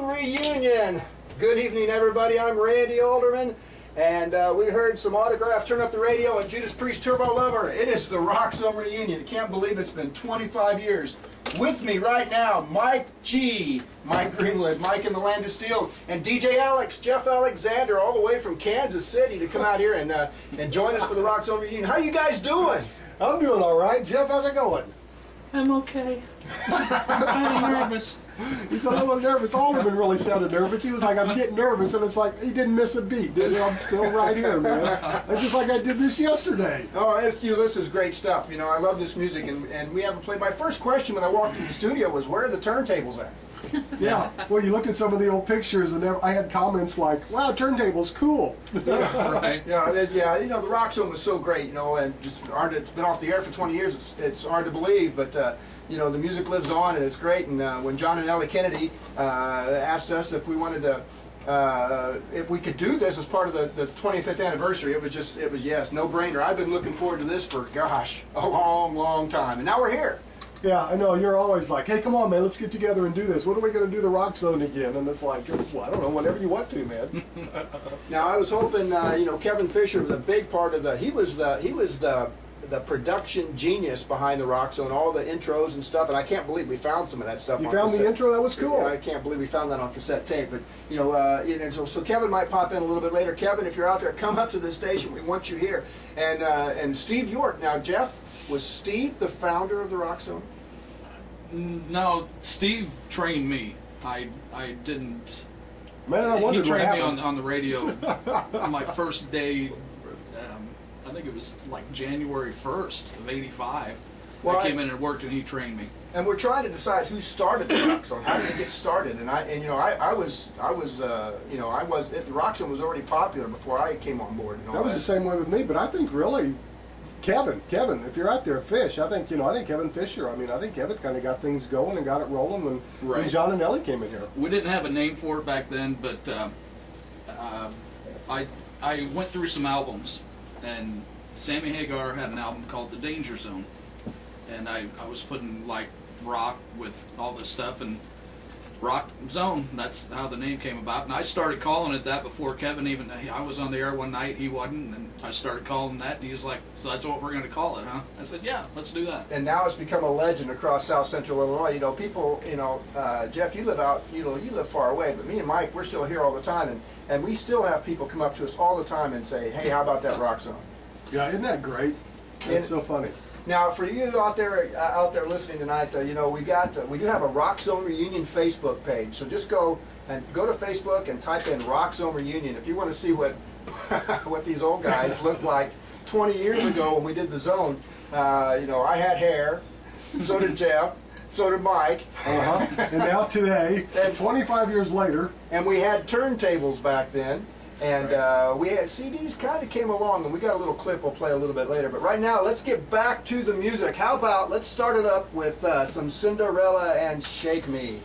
Rockzone reunion. Good evening, everybody. I'm Randy Alderman, and we heard some autographs. Turn up the radio and Judas Priest Turbo Lover. It is the Rockzone reunion. I can't believe it's been 25 years. With me right now, Mike G, Mike Greenwood, Mike in the Land of Steel, and DJ Alex, Jeff Alexander, all the way from Kansas City to come out here and join us for the Rockzone reunion. How you guys doing? I'm doing all right. Jeff, how's it going? I'm okay. I'm kind of nervous. He's a little nervous. Alderman really sounded nervous. He was like, I'm getting nervous, and it's like, he didn't miss a beat, did he? I'm still right here, man. It's just like I did this yesterday. Oh, this is great stuff. You know, I love this music, and we haven't played. My first question when I walked into the studio was, where are the turntables at? Yeah. Well, you looked at some of the old pictures, and I had comments like, wow, turntables, cool. Right. Yeah, you know, the Rockzone was so great, you know, and just it's been off the air for 20 years. It's hard to believe, but you know, the music lives on, and it's great. And when John and Ellie Kennedy asked us if we wanted to, if we could do this as part of the 25th anniversary, it was yes, no brainer. I've been looking forward to this for, gosh, a long, long time, and now we're here. Yeah, I know. You're always like, hey, come on, man, let's get together and do this. When are we going to do the Rockzone again? And it's like, well, I don't know, whenever you want to, man. Now, I was hoping, you know, Kevin Fisher was a big part of he was the production genius behind the Rockzone, all the intros and stuff, and I can't believe we found some of that stuff. You on found cassette. the intro? That was cool. Yeah, I can't believe we found that on cassette tape. But you know, and so Kevin might pop in a little bit later. Kevin, if you're out there, come up to the station. We want you here. And Steve York. Now, Jeff, was Steve the founder of the Rockzone? No, Steve trained me. I didn't. Man, I He wondered what trained me happened. on the radio on my first day. I think it was like January 1st of '85. Well, I came in and worked, and he trained me. And we're trying to decide who started the Rockzone. How did it get started? And you know, the Rockzone was already popular before I came on board. And all That was the same way with me, but I think really, Kevin, if you're out there, Fish, I think Kevin Fisher, I think Kevin kind of got things going and got it rolling when Right. John and Ellie came in here. We didn't have a name for it back then, but I went through some albums, and Sammy Hagar had an album called The Danger Zone, and I was putting like rock with all this stuff, and Rock Zone, that's how the name came about. And I started calling it that before Kevin even, I was on the air one night, he wasn't, and I started calling that, and he was like, so that's what we're going to call it, huh? I said, yeah, let's do that. And now it's become a legend across South Central Illinois. You know, people, you know, Jeff, you live far away, but me and Mike, we're still here all the time, and we still have people come up to us all the time and say, hey, how about that Rockzone? Yeah, isn't that great? It's so funny. Now, for you out there listening tonight, you know, we do have a Rockzone reunion Facebook page. So just go to Facebook and type in Rockzone reunion if you want to see what what these old guys looked like 20 years ago when we did the zone. You know, I had hair, so did Jeff, so did Mike. And now today, and 25 years later, and we had turntables back then. And we had CDs kind of came along, and we got a little clip we'll play a little bit later. But right now, let's get back to the music. How about let's start it up with some Cinderella and Shake Me.